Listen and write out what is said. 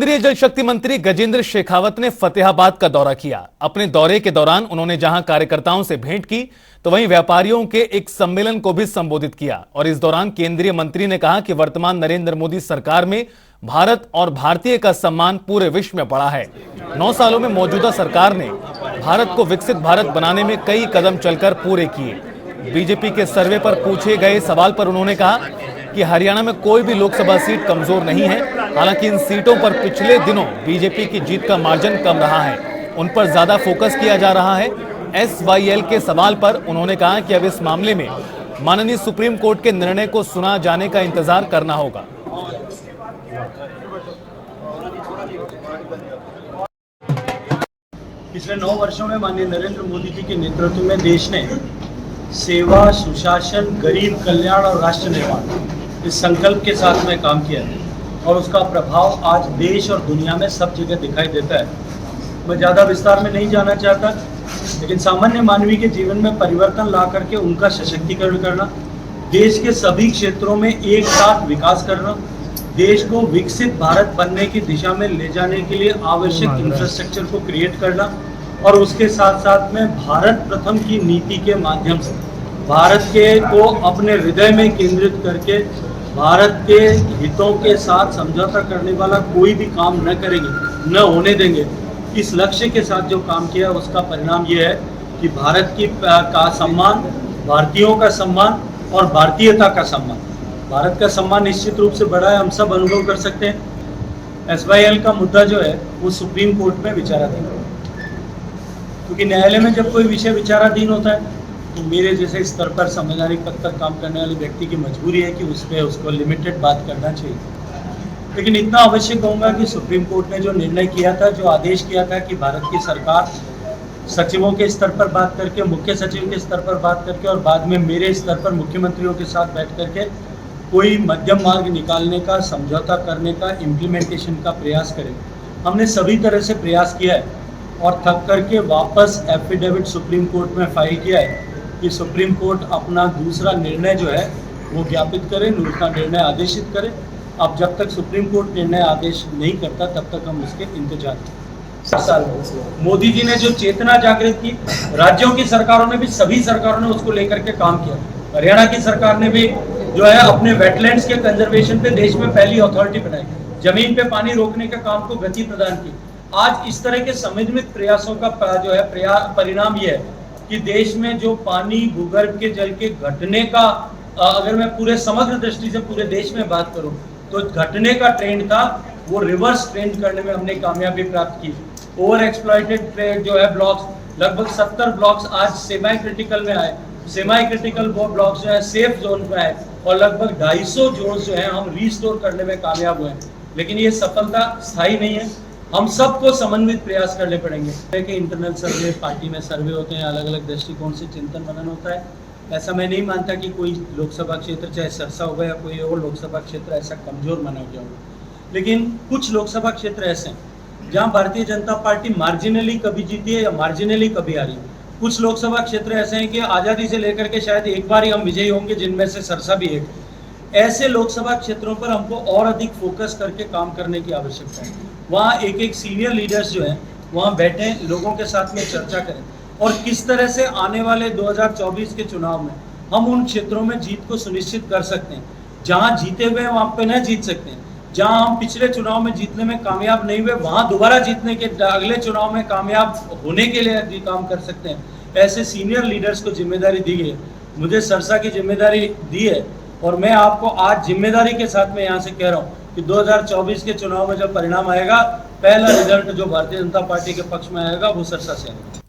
केंद्रीय जल शक्ति मंत्री गजेंद्र शेखावत ने फतेहाबाद का दौरा किया। अपने दौरे के दौरान उन्होंने जहां कार्यकर्ताओं से भेंट की तो वहीं व्यापारियों के एक सम्मेलन को भी संबोधित किया। और इस दौरान केंद्रीय मंत्री ने कहा कि वर्तमान नरेंद्र मोदी सरकार में भारत और भारतीय का सम्मान पूरे विश्व में बढ़ा है। 9 सालों में मौजूदा सरकार ने भारत को विकसित भारत बनाने में कई कदम चलकर पूरे किए। बीजेपी के सर्वे पर पूछे गए सवाल पर उन्होंने कहा कि हरियाणा में कोई भी लोकसभा सीट कमजोर नहीं है। हालांकि इन सीटों पर पिछले दिनों बीजेपी की जीत का मार्जिन कम रहा है, उन पर ज्यादा फोकस किया जा रहा है। SYL के सवाल पर उन्होंने कहा कि अब इस मामले में माननीय सुप्रीम कोर्ट के निर्णय को सुना जाने का इंतजार करना होगा। पिछले 9 वर्षों में माननीय नरेंद्र मोदी जी के नेतृत्व में देश ने सेवा, सुशासन, गरीब कल्याण और राष्ट्र निर्माण इस संकल्प के साथ में काम किया है और उसका प्रभाव आज देश और दुनिया में सब जगह दिखाई देता है। मैं ज़्यादा विस्तार में नहीं जाना चाहता, लेकिन सामान्य मानवीय के जीवन में परिवर्तन ला करके उनका सशक्तिकरण करना, देश के सभी क्षेत्रों में एक साथ विकास करना, देश को विकसित भारत बनने की दिशा में ले जाने के लिए आवश्यक इंफ्रास्ट्रक्चर को क्रिएट करना और उसके साथ साथ में भारत प्रथम की नीति के माध्यम से भारत के को अपने हृदय में केंद्रित करके भारत के हितों के साथ समझौता करने वाला कोई भी काम न करेंगे, न होने देंगे। इस लक्ष्य के साथ जो काम किया उसका परिणाम ये है कि भारत की का सम्मान, भारतीयों का सम्मान और भारतीयता का सम्मान, भारत का सम्मान निश्चित रूप से बढ़ा है, हम सब अनुभव कर सकते हैं। SYL का मुद्दा जो है वो सुप्रीम कोर्ट में विचाराधीन है, क्योंकि न्यायालय में जब कोई विषय विचाराधीन होता है तो मेरे जैसे स्तर पर संवैधानिक पद पर काम करने वाले व्यक्ति की मजबूरी है कि उस पर उसको लिमिटेड बात करना चाहिए। लेकिन इतना अवश्य कहूँगा कि सुप्रीम कोर्ट ने जो निर्णय किया था, जो आदेश किया था कि भारत की सरकार सचिवों के स्तर पर बात करके, मुख्य सचिव के स्तर पर बात करके और बाद में मेरे स्तर पर मुख्यमंत्रियों के साथ बैठ करके कोई मध्यम मार्ग निकालने का, समझौता करने का, इम्प्लीमेंटेशन का प्रयास करें। हमने सभी तरह से प्रयास किया है और थक करके वापस एफिडेविट सुप्रीम कोर्ट में फाइल किया है कि सुप्रीम कोर्ट अपना दूसरा निर्णय जो है वो ज्ञापित करे, दूसरा निर्णय आदेशित करे। अब जब तक सुप्रीम कोर्ट निर्णय आदेश नहीं करता तब तक हम उसके इंतजार करें। 7 साल मोदी जी ने जो चेतना जागृत की, राज्यों की सरकारों ने भी, सभी सरकारों ने उसको लेकर के काम किया। हरियाणा की सरकार ने भी जो है अपने वेटलैंड्स के कंजर्वेशन पे देश में पहली अथॉरिटी बनाई, जमीन पे पानी रोकने के काम को गति प्रदान की। आज इस तरह के समन्वित प्रयासों का जो है परिणाम ये है कि देश में जो पानी, भूगर्भ के जल के घटने का, अगर मैं पूरे समग्र दृष्टि से पूरे देश में बात करूं तो घटने का ट्रेंड था, वो रिवर्स ट्रेंड करने में हमने कामयाबी प्राप्त की। ओवर एक्सप्लॉइटेड जो है ब्लॉक्स, लगभग 70 ब्लॉक्स आज सेमी क्रिटिकल में आए, सेमी क्रिटिकल वो ब्लॉक्स जो है सेफ जोन में आए और लगभग 250 जोन जो है हम रिस्टोर करने में कामयाब हुए। लेकिन ये सफलता स्थायी नहीं है, हम सबको समन्वित प्रयास करने पड़ेंगे। कि इंटरनल सर्वे, पार्टी में सर्वे होते हैं, अलग अलग दृष्टिकोण से चिंतन मनन होता है। ऐसा मैं नहीं मानता कि कोई लोकसभा क्षेत्र, चाहे सरसा होगा या कोई और लोकसभा क्षेत्र, ऐसा कमजोर माना गया होगा। लेकिन कुछ लोकसभा क्षेत्र ऐसे हैं जहां भारतीय जनता पार्टी मार्जिनली कभी जीती है या मार्जिनली कभी हारी। कुछ लोकसभा क्षेत्र ऐसे हैं कि आज़ादी से लेकर के शायद एक बार ही हम विजयी होंगे, जिनमें से सरसा भी एक। ऐसे लोकसभा क्षेत्रों पर हमको और अधिक फोकस करके काम करने की आवश्यकता है। वहाँ एक सीनियर लीडर्स जो हैं वहाँ बैठे, लोगों के साथ में चर्चा करें और किस तरह से आने वाले 2024 के चुनाव में हम उन क्षेत्रों में जीत को सुनिश्चित कर सकते हैं। जहाँ जीते हुए वहाँ पे न जीत सकते हैं, जहाँ हम पिछले चुनाव में जीतने में कामयाब नहीं हुए वहाँ दोबारा जीतने के अगले चुनाव में कामयाब होने के लिए काम कर सकते हैं। ऐसे सीनियर लीडर्स को जिम्मेदारी दी है। मुझे सरसा की जिम्मेदारी दी है और मैं आपको आज जिम्मेदारी के साथ में यहाँ से कह रहा हूँ कि 2024 के चुनाव में जब परिणाम आएगा, पहला रिजल्ट जो भारतीय जनता पार्टी के पक्ष में आएगा वो सरसा से आएगा।